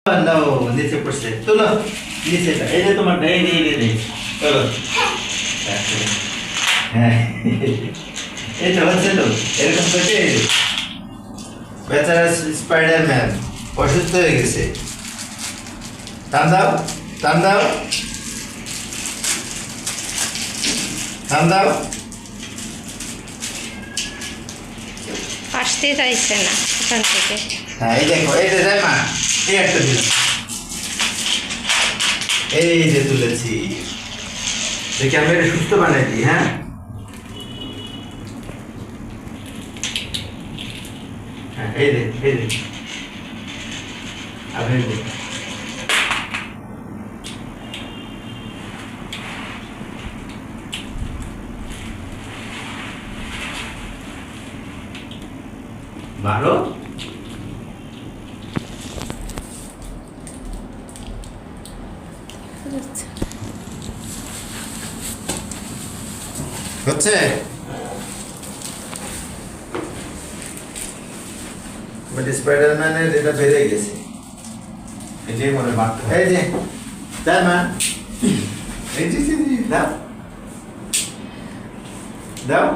নাও নিচে পড়ছে তোলো নিচে এই যে তোমার এই রে চলো হ্যাঁ এই তো হচ্ছে তো এরকম করে বেচারা স্পাইডারম্যান অসুস্থ হয়ে গেছে টান দাও টান দাও টান দাও আসতে চাইছে না ওখান থেকে। হ্যাঁ এই দেখো এই যে যাই মা এই একটা দিল এই যে তুলেছি দেখি আমি এটা সুস্থ বানাইছি হ্যাঁ হ্যাঁ এই যে আপনি ভালো হচ্ছে স্পাইডারম্যানের এটা বেড়ে গেছে এটাই মনে মারতে এই যে তাই মা এই যে দাও দাও